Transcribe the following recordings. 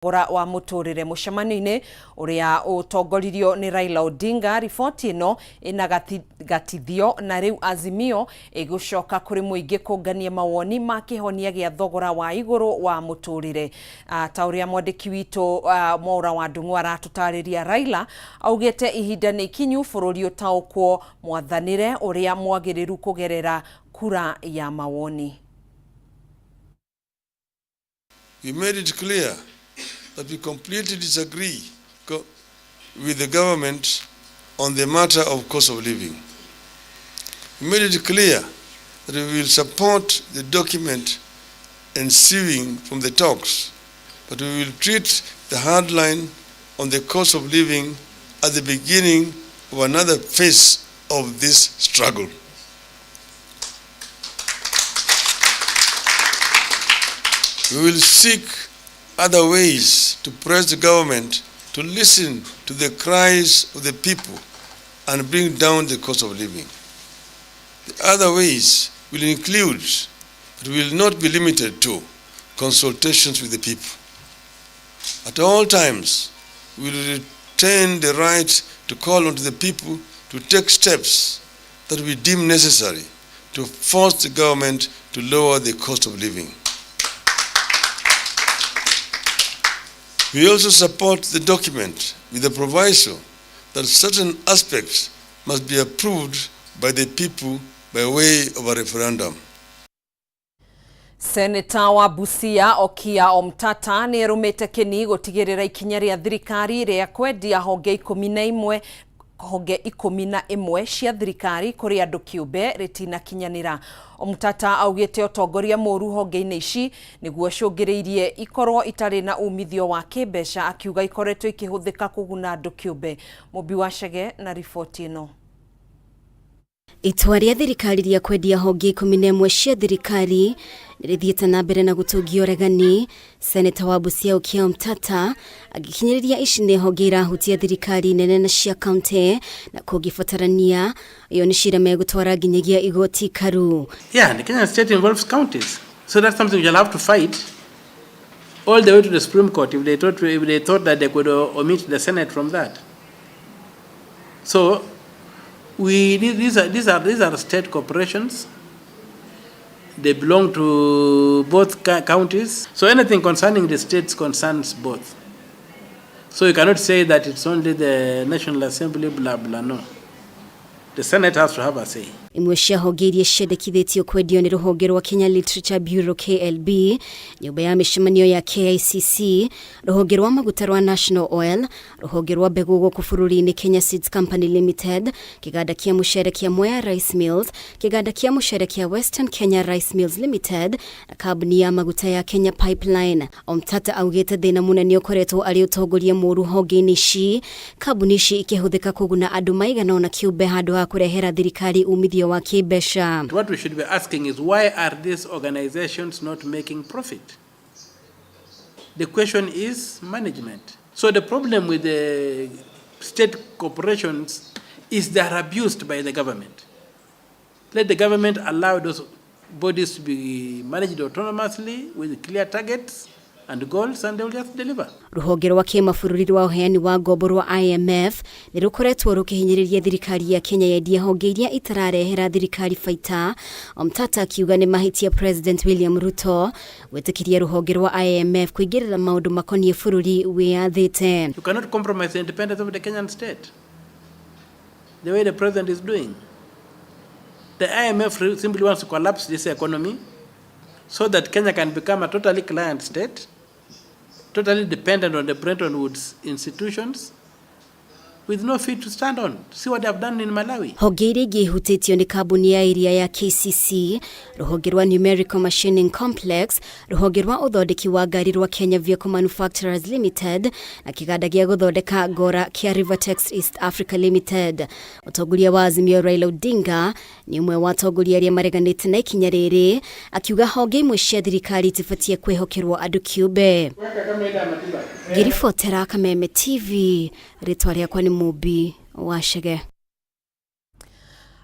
Gora wa muturire mucemani-ini uria utongoririo ni Raila Odinga. Riboti ino ina gatithio na riu Azimio igucoka kuri muingi kungania mawoni ma kihonia gia thogora wa iguru wa muturire. Ta uria mwandiki witu Mwaura wa Ndung'u aratutariria, Raila augite ihinda ni ikinyu bururi utaukwo mwathanire uria mwagiriru kugerera kura ya mawoni. We made it clear that we completely disagree with the government on the matter of cost of living. We made it clear that we will support the document ensuing from the talks, but we will treat the hard line on the cost of living at the beginning of another phase of this struggle. We will seek other ways to press the government to listen to the cries of the people and bring down the cost of living. The other ways will include, but will not be limited to, consultations with the people. At all times, we will retain the right to call on the people to take steps that we deem necessary to force the government to lower the cost of living. We also support the document with the proviso that certain aspects must be approved by the people by way of a referendum. Senator wa Busia Okia Omtata ni erumite kini gutigirira ikinya ria thirikari ria kwendia honge 11 cia thirikari kuri andu kiumbe ritina kinyanira. Omtata augite utongoria moru honge-ini ici niguo cungiriirie ikorwo itari na umithio wa kibeca, akiuga ikoretwo ikihuthika kuguna andu kiumbe. Mubi wa Chege na riboti ino. Itua ria thirikari ria kwendia honge 11 cia thirikari nirithiete na mbere na gutungio regani. Senator wa Busia Okia Omtata agikinyiriria ici ni honge irahutia thirikari nene na cia county na kugibatarania iyo ni cira megutwara nginyagia igoti karu. Yeah, the Kenyan state involves counties, so that's something you'll have to fight all the way to the Supreme Court if they thought that they could omit the Senate from that. So these are state corporations. They belong to both counties. So anything concerning the states concerns both. So you cannot say that it's only the National Assembly, blah, blah, no. The Senate has to have a say. Imwe cia honge iria ciendekithĩtio kwendio nĩ rũhonge rwa Kenya Literature Bureau KLB, nyũmba ya mĩcemanio ya KICC, rũhonge rwa maguta rwa National Oil, rũhonge rwa mbegũ gũkũ bũrũri-inĩ Kenya Seeds Company Limited, kĩganda kĩa mũcere kĩa Mwea Rice Mills, kĩganda kĩa mũcere kĩa Western Kenya Rice Mills Limited, na kambuni ya maguta ya Kenya Pipeline. Omtata augĩte thĩna mũnene ũkoretwo arĩ ũtongoria mũru honge-inĩ ici, kambuni ici ikĩhũthĩka kũguna andũ maigana ona kĩumbe handũ ha kũrehera thirikari umithio. What we should be asking is, why are these organizations not making profit? The question is management. So the problem with the state corporations is they are abused by the government. Let the government allow those bodies to be managed autonomously with clear targets and goals, and they will just deliver. Rũhonge rwa kĩmabũrũri rwa ũheani wa ngombo rwa IMF nĩ rũkoretwo rũkĩhinyĩrĩria thirikari ya Kenya yendia honge iria itararehera thirikari baita. Omtata akiuga nĩ mahĩtia President William Ruto gwĩtĩkĩria rũhonge rwa IMF kũingĩrĩra maũndũ makoniĩ bũrũri wĩyathĩte. You cannot compromise the independence of the Kenyan state the way the president is doing. The IMF simply wants to collapse this economy so that Kenya can become a totally client state, totally dependent on the Bretton Woods institutions, with no feet to stand on. See what they have done in Malawi. Honge iria ingĩ ihutĩtio nĩ kambuni ya iria ya KCC, rũhonge rwa Numerical Machining Complex, rũhonge rwa ũthondeki wa ngari rwa Kenya Vehicle Manufacturers Limited, na kĩganda gĩa gũthondeka ngora kĩa Rivertex East Africa Limited. Mũtongoria wa Azimio Raila Odinga nĩ ũmwe wa atongoria arĩa mareganĩte na ikinya rĩrĩ, akiuga honge imwe cia thirikari itibatiĩ kwĩhokerwo andũ kĩũmbe. Ngĩribotera Kameme TV, rĩtwa rĩakwa nĩ Mubi wa Chege.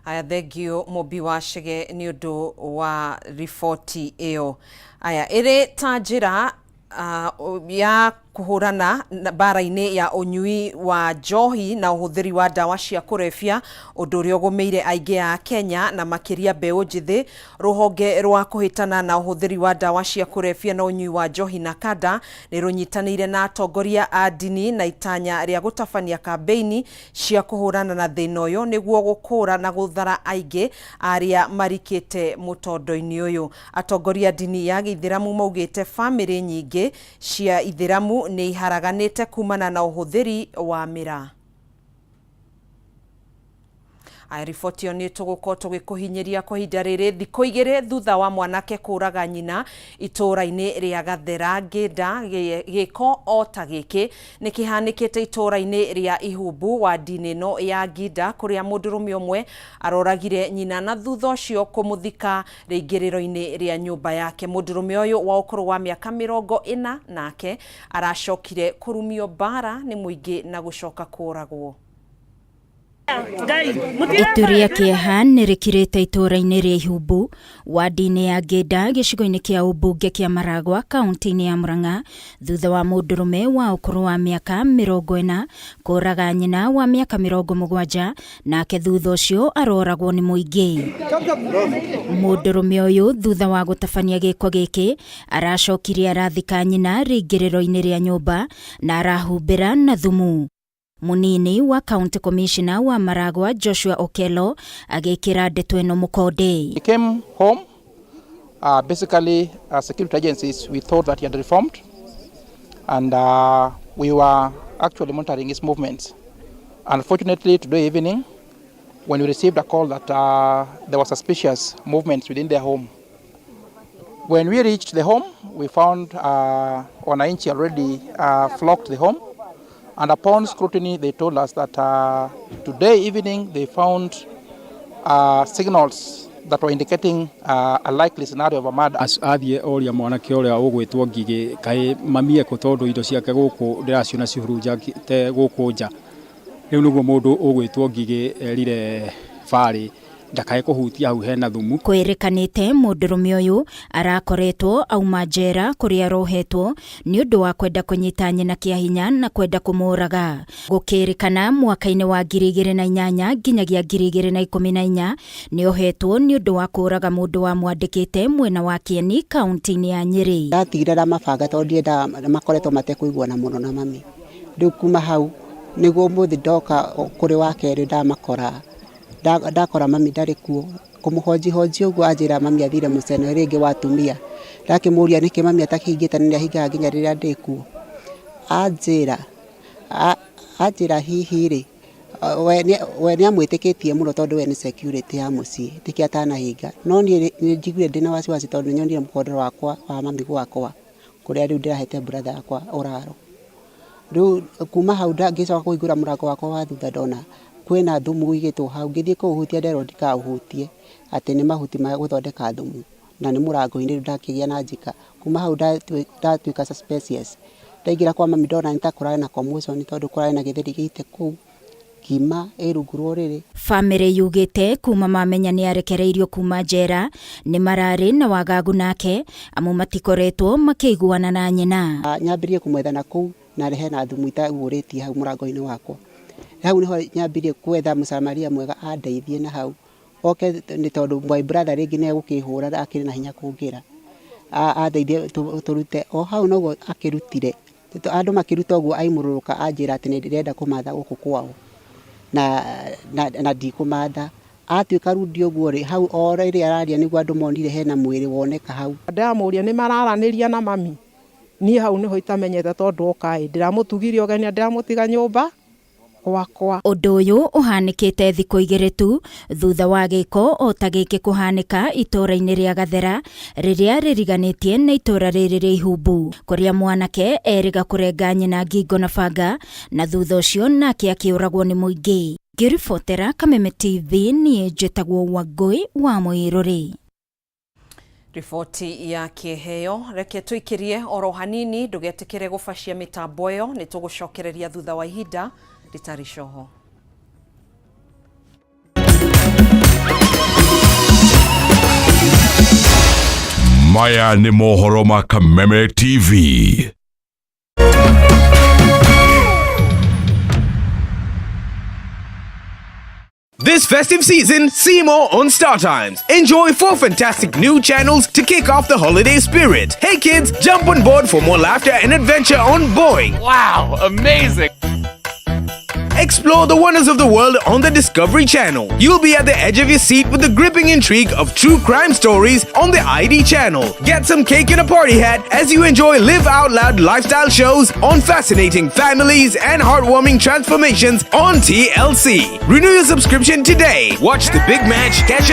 Aya, thengio Mubi wa Chege ni undu wa riboti iyo. Aya, iri ta njira ya kuhurana bara-inĩ ya ũnyui wa njohi na ũhũthĩri wa ndawa cia kũrebia, ũndũ ũrĩa ũgũmĩire aingĩ a Kenya na makĩria mbeũ njĩthĩ. Rũhonge rwa kũhĩtana na ũhũthĩri wa ndawa cia kũrebia na ũnyui wa njohi na kada nĩ rũnyitanĩire na atongoria a ndini na itanya rĩa gũtabania kambeini cia kũhũrana na thĩna ũyũ nĩguo gũkũra na gũthara aingĩ arĩa marikĩte mũtondo-inĩ ũyũ. Atongoria ndini ya Gĩithĩramu maugĩte famĩlĩ nyingĩ cia Ithĩramu nĩ iharaganĩte kumana na ũhũthĩri wa mĩraa. Riboti ĩyo nĩ tũgũkorwo tũgĩkũhinyĩria kwa ihinda rĩrĩ thikũ igĩrĩ thutha wa mwanake kũraga nyina itũũra-inĩ rĩa Gathera Ngĩnda. Gĩko o ta gĩkĩ nĩ kĩhanĩkĩte itũũra-inĩ rĩa Ihumbu wa ndini ĩno ya Ngĩnda, kũrĩa mũndũrũme ũmwe aroragire nyina na thutha ũcio kũmũthika rĩingĩrĩro-inĩ rĩa nyũmba yake. Mũndũrũme ũyũ wa ũkũrũ wa mĩaka 40 nake aracokire kũrumio bara nĩ mũingĩ na gũcoka kũragwo. Itu ria kĩeha nĩ rĩkirĩte itũũra-inĩ rĩa Ihumbu wa ndini ya Ngĩnda gĩcigo-inĩ kĩa ũmbunge kĩa Maragwa kaunti-inĩ ya Murang'a thutha wa mũndũrũme wa ũkũrũ wa mĩaka 40 kũraga nyina wa mĩaka 70 nake thutha ũcio aroragwo nĩ mũingĩ. Mũndũrũme ũyũ thutha wa gũtabania gĩko gĩkĩ aracokirie arathika nyina rĩingĩrĩro-inĩ rĩa nyũmba na arahumbĩra na thumu. Munini wa County Commissioner wa Maragwa Joshua Okello agĩkĩra ndeto ĩno mũkonde. He came home, basically security agencies we thought that he had reformed and we were actually monitoring his movements. Unfortunately today evening when we received a call that there were suspicious movements within their home. When we reached the home we found wananchi already flocked the home. And upon scrutiny, they told us that today evening they found signals that were indicating a likely scenario of a murder. As athie oria mwanake uria ugwitwo Ngigĩ kai mamie ko tondu indo ciake guku ndiraciona cihurunja te guku nja. Riu niguo mundu ugwitwo Ngigĩ erire bari ndakae kuhutia hau hena thumu. Kwĩrĩkanĩte mũndũrũme ũyũ arakoretwo auma njera kũrĩa arohetwo nĩ ũndũ wa kwenda kũnyita nyina kĩa hinya na kwenda kũmũraga. Gũkĩrĩkana mwaka-inĩ wa 2008 nginyagia 2014 nĩ ohetwo nĩ ũndũ wa kũraga mũndũ wa mwandĩkĩte mwena wa Kieni kaunti-inĩ ya Nyĩrĩ. Ndatigĩrĩra mabanga tondũ ndienda makoretwo matekũiguana mũno na mami. Rĩu kuma hau nĩguo mũthĩ ndoka kũrĩ wa kerĩ ndakora mami ndarĩ kuo kũmũhoji ũguo anjĩra mami athire mũcene rĩngĩ watumia. Ndakĩmũria nĩkĩ mami atakĩingĩte nĩ ahingaga nginya rĩrĩa ndĩ kuo. Anjĩra hihi rĩ we nĩ amwĩtĩkĩtie mũno tondũ we nĩ security ya mũciĩ tĩkĩ atanahinga. No niĩ njiguire ndĩna wasiwasi tondũ nyonire mũkondoro wakwa wa mami gwakwa kũrĩa rĩu ndĩrahete brother yakwa ũraro. Rĩu kuma hau ngĩcoka kũhingũra mũrango wakwa wa thutha ndona kwĩna thumu igĩtwo hau. Ngĩthiĩ kũhutia nderwo ndikaũhutie atĩ nĩ mahuti ma gũthondeka thumu na nĩ mũrango-inĩ ndakĩgĩa na njika. Kuma hau ndatuĩka suspicious. Ndaingĩra kwa mami ndona nĩ ta kũrarĩ na commotion tondũ kũrarĩ na gĩtheri gĩite kũu ngima rungu rwa ũrĩrĩ. Famĩlĩ yugĩte kuma mamenya nĩ arekereirio kuma njera nĩ mararĩ na wagagu nake amu matikoretwo makĩiguana na nyina. Nyambirie kũmwethana kũu na rehe na thumu itagũrĩtie hau mũrango-inĩ wakwa. Hau nĩho nyambirie kwetha mũsamaria mwega andeithie na hau. Oke nĩ tondũ my brother rĩngĩ nĩ egũkĩhũra akĩrĩ na hinya kũngĩra. Andeithie tũrute o hau noguo akĩrutire. Andũ makĩruta ũguo aimũrũrũka anjĩra atĩ nĩ ndĩrenda kũmatha gũkũ kwao na ndikũmatha. Atuĩka rudi ũguo rĩ hau o rĩrĩa araria nĩguo andũ monire hena mwĩrĩ woneka hau. Ndamũria nĩ mararanĩria na mami. Niĩ hau nĩho itamenyete tondũ okaĩ ndiramũtugire ũgeni ndiramũtiga nyũmba gwakwa. Ũndũ ũyũ ũhanĩkĩte thikũ igĩrĩ tu thutha wa gĩko o ta gĩkĩ kũhanĩka itũũra-inĩ rĩa Gathera rĩrĩa rĩriganĩtie na itũũra rĩrĩ rĩa Ihumbu kũrĩa mwanake erĩga kũrenga nyina ngingo na banga na thutha ũcio nake akĩũragwo nĩ mũingĩ. Ngĩribotera Kameme TV niĩ njĩtagwo Wangũi wa Mũirũrĩ. Riboti ya kĩheo reke tũikĩrie oro hanini ndũgetĩkĩre gũbacia mĩtambo ĩyo nĩ tũgũcokereria thutha wa ihinda rĩtarĩ coho. Maya nĩ mohoro ma Kameme TV. This festive season, see more on Star Times. Enjoy 4 fantastic new channels to kick off the holiday spirit. Hey kids, jump on board for more laughter and adventure on Boeing. Wow, amazing! Explore the wonders of the world on the Discovery Channel. You'll be at the edge of your seat with the gripping intrigue of true crime stories on the ID Channel. Get some cake and a party hat as you enjoy live out loud lifestyle shows on fascinating families and heartwarming transformations on TLC. Renew your subscription today. Watch the big match, catch